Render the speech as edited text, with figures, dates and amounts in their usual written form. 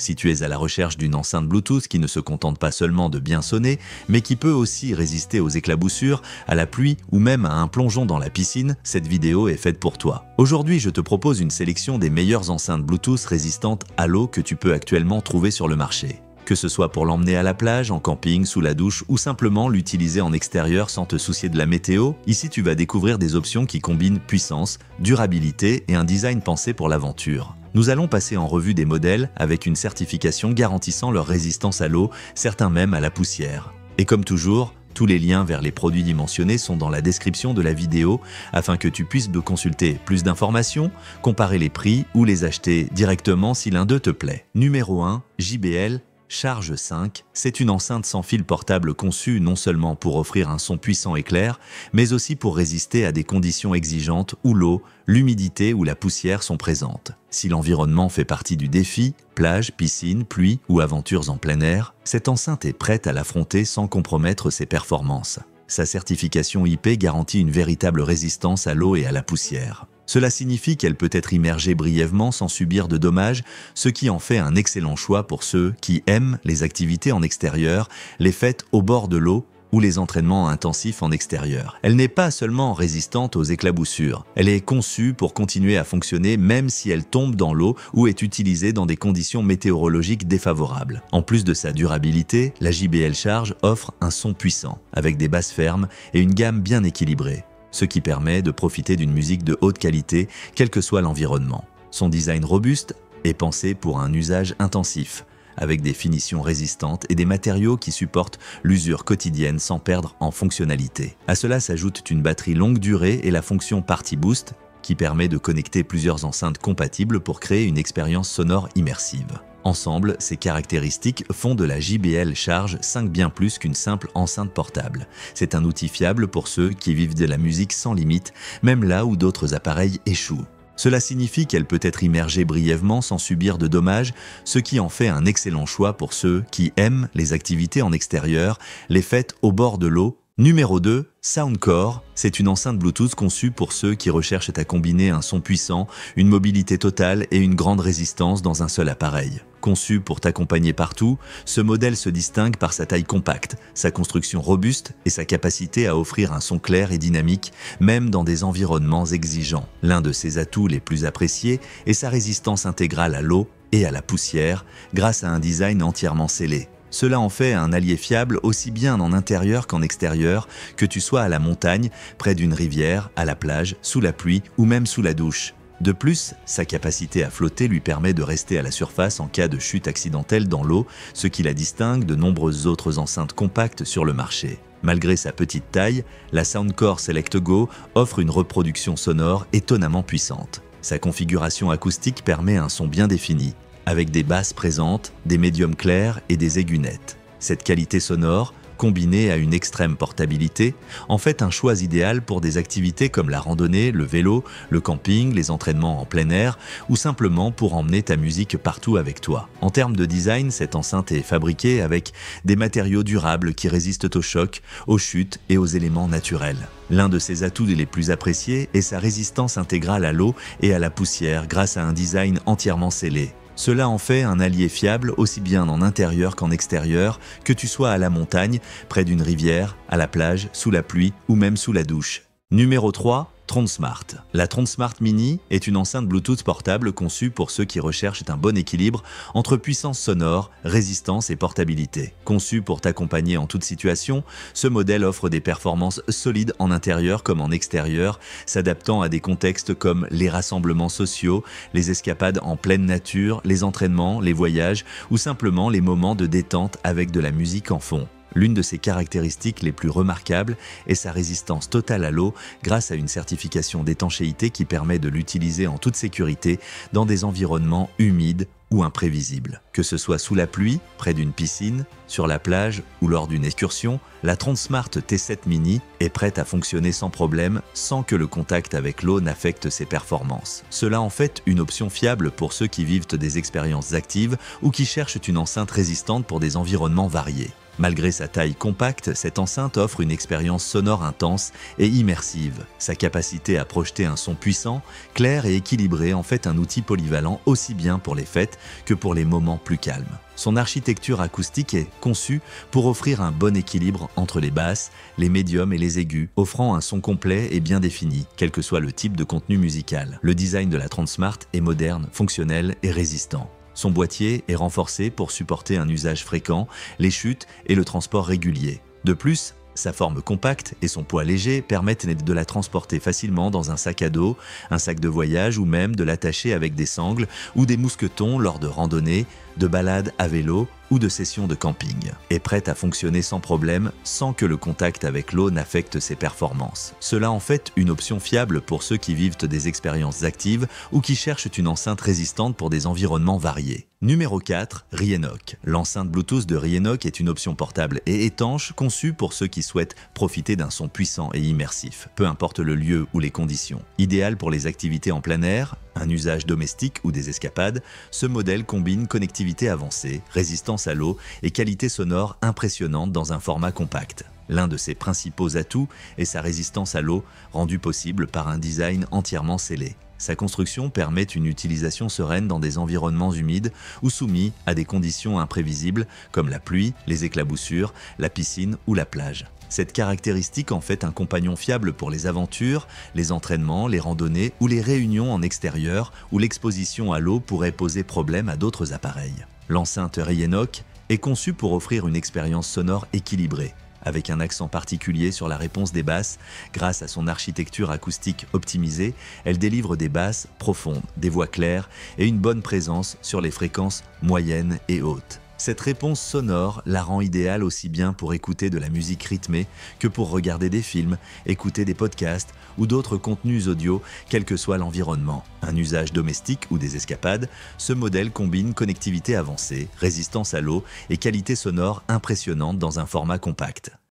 Si tu es à la recherche d'une enceinte Bluetooth qui ne se contente pas seulement de bien sonner, mais qui peut aussi résister aux éclaboussures, à la pluie ou même à un plongeon dans la piscine, cette vidéo est faite pour toi. Aujourd'hui, je te propose une sélection des meilleures enceintes Bluetooth résistantes à l'eau que tu peux actuellement trouver sur le marché. Que ce soit pour l'emmener à la plage, en camping, sous la douche ou simplement l'utiliser en extérieur sans te soucier de la météo, ici tu vas découvrir des options qui combinent puissance, durabilité et un design pensé pour l'aventure. Nous allons passer en revue des modèles avec une certification garantissant leur résistance à l'eau, certains même à la poussière. Et comme toujours, tous les liens vers les produits dimensionnés sont dans la description de la vidéo afin que tu puisses consulter plus d'informations, comparer les prix ou les acheter directement si l'un d'eux te plaît. Numéro 1, JBL Charge 5, c'est une enceinte sans fil portable conçue non seulement pour offrir un son puissant et clair, mais aussi pour résister à des conditions exigeantes où l'eau, l'humidité ou la poussière sont présentes. Si l'environnement fait partie du défi, plage, piscine, pluie ou aventures en plein air, cette enceinte est prête à l'affronter sans compromettre ses performances. Sa certification IP garantit une véritable résistance à l'eau et à la poussière. Cela signifie qu'elle peut être immergée brièvement sans subir de dommages, ce qui en fait un excellent choix pour ceux qui aiment les activités en extérieur, les fêtes au bord de l'eau ou les entraînements intensifs en extérieur. Elle n'est pas seulement résistante aux éclaboussures, elle est conçue pour continuer à fonctionner même si elle tombe dans l'eau ou est utilisée dans des conditions météorologiques défavorables. En plus de sa durabilité, la JBL Charge offre un son puissant, avec des basses fermes et une gamme bien équilibrée, ce qui permet de profiter d'une musique de haute qualité, quel que soit l'environnement. Son design robuste est pensé pour un usage intensif, avec des finitions résistantes et des matériaux qui supportent l'usure quotidienne sans perdre en fonctionnalité. À cela s'ajoute une batterie longue durée et la fonction Party Boost, qui permet de connecter plusieurs enceintes compatibles pour créer une expérience sonore immersive. Ensemble, ces caractéristiques font de la JBL Charge 5 bien plus qu'une simple enceinte portable. C'est un outil fiable pour ceux qui vivent de la musique sans limite, même là où d'autres appareils échouent. Cela signifie qu'elle peut être immergée brièvement sans subir de dommages, ce qui en fait un excellent choix pour ceux qui aiment les activités en extérieur, les fêtes au bord de l'eau. Numéro 2, Soundcore, c'est une enceinte Bluetooth conçue pour ceux qui recherchent à combiner un son puissant, une mobilité totale et une grande résistance dans un seul appareil. Conçu pour t'accompagner partout, ce modèle se distingue par sa taille compacte, sa construction robuste et sa capacité à offrir un son clair et dynamique, même dans des environnements exigeants. L'un de ses atouts les plus appréciés est sa résistance intégrale à l'eau et à la poussière, grâce à un design entièrement scellé. Cela en fait un allié fiable aussi bien en intérieur qu'en extérieur, que tu sois à la montagne, près d'une rivière, à la plage, sous la pluie ou même sous la douche. De plus, sa capacité à flotter lui permet de rester à la surface en cas de chute accidentelle dans l'eau, ce qui la distingue de nombreuses autres enceintes compactes sur le marché. Malgré sa petite taille, la Soundcore Select Go offre une reproduction sonore étonnamment puissante. Sa configuration acoustique permet un son bien défini, avec des basses présentes, des médiums clairs et des aigus nets. Cette qualité sonore, combinée à une extrême portabilité, en fait un choix idéal pour des activités comme la randonnée, le vélo, le camping, les entraînements en plein air ou simplement pour emmener ta musique partout avec toi. En termes de design, cette enceinte est fabriquée avec des matériaux durables qui résistent aux chocs, aux chutes et aux éléments naturels. L'un de ses atouts les plus appréciés est sa résistance intégrale à l'eau et à la poussière grâce à un design entièrement scellé. Cela en fait un allié fiable aussi bien en intérieur qu'en extérieur, que tu sois à la montagne, près d'une rivière, à la plage, sous la pluie ou même sous la douche. Numéro 3, TronSmart. La TronSmart Mini est une enceinte Bluetooth portable conçue pour ceux qui recherchent un bon équilibre entre puissance sonore, résistance et portabilité. Conçu pour t'accompagner en toute situation, ce modèle offre des performances solides en intérieur comme en extérieur, s'adaptant à des contextes comme les rassemblements sociaux, les escapades en pleine nature, les entraînements, les voyages ou simplement les moments de détente avec de la musique en fond. L'une de ses caractéristiques les plus remarquables est sa résistance totale à l'eau grâce à une certification d'étanchéité qui permet de l'utiliser en toute sécurité dans des environnements humides ou imprévisibles. Que ce soit sous la pluie, près d'une piscine, sur la plage ou lors d'une excursion, la TronSmart T7 Mini est prête à fonctionner sans problème sans que le contact avec l'eau n'affecte ses performances. Cela en fait une option fiable pour ceux qui vivent des expériences actives ou qui cherchent une enceinte résistante pour des environnements variés. Malgré sa taille compacte, cette enceinte offre une expérience sonore intense et immersive. Sa capacité à projeter un son puissant, clair et équilibré en fait un outil polyvalent aussi bien pour les fêtes que pour les moments plus calmes. Son architecture acoustique est conçue pour offrir un bon équilibre entre les basses, les médiums et les aigus, offrant un son complet et bien défini, quel que soit le type de contenu musical. Le design de la Transmart est moderne, fonctionnel et résistant. Son boîtier est renforcé pour supporter un usage fréquent, les chutes et le transport régulier. De plus, sa forme compacte et son poids léger permettent de la transporter facilement dans un sac à dos, un sac de voyage ou même de l'attacher avec des sangles ou des mousquetons lors de randonnées, de balades à vélo ou de sessions de camping. Est prête à fonctionner sans problème sans que le contact avec l'eau n'affecte ses performances. Cela en fait une option fiable pour ceux qui vivent des expériences actives ou qui cherchent une enceinte résistante pour des environnements variés. Numéro 4, Rienoc. L'enceinte Bluetooth de Rienoc est une option portable et étanche conçue pour ceux qui souhaitent profiter d'un son puissant et immersif, peu importe le lieu ou les conditions. Idéal pour les activités en plein air, un usage domestique ou des escapades, ce modèle combine connectivité avancée, résistance à l'eau et qualité sonore impressionnante dans un format compact. L'un de ses principaux atouts est sa résistance à l'eau, rendue possible par un design entièrement scellé. Sa construction permet une utilisation sereine dans des environnements humides ou soumis à des conditions imprévisibles comme la pluie, les éclaboussures, la piscine ou la plage. Cette caractéristique en fait un compagnon fiable pour les aventures, les entraînements, les randonnées ou les réunions en extérieur où l'exposition à l'eau pourrait poser problème à d'autres appareils. L'enceinte Rienoc est conçue pour offrir une expérience sonore équilibrée, avec un accent particulier sur la réponse des basses. Grâce à son architecture acoustique optimisée, elle délivre des basses profondes, des voix claires et une bonne présence sur les fréquences moyennes et hautes. Cette réponse sonore la rend idéale aussi bien pour écouter de la musique rythmée que pour regarder des films, écouter des podcasts ou d'autres contenus audio, quel que soit l'environnement. Un usage domestique ou des escapades, ce modèle combine connectivité avancée, résistance à l'eau et qualité sonore impressionnante dans un format compact.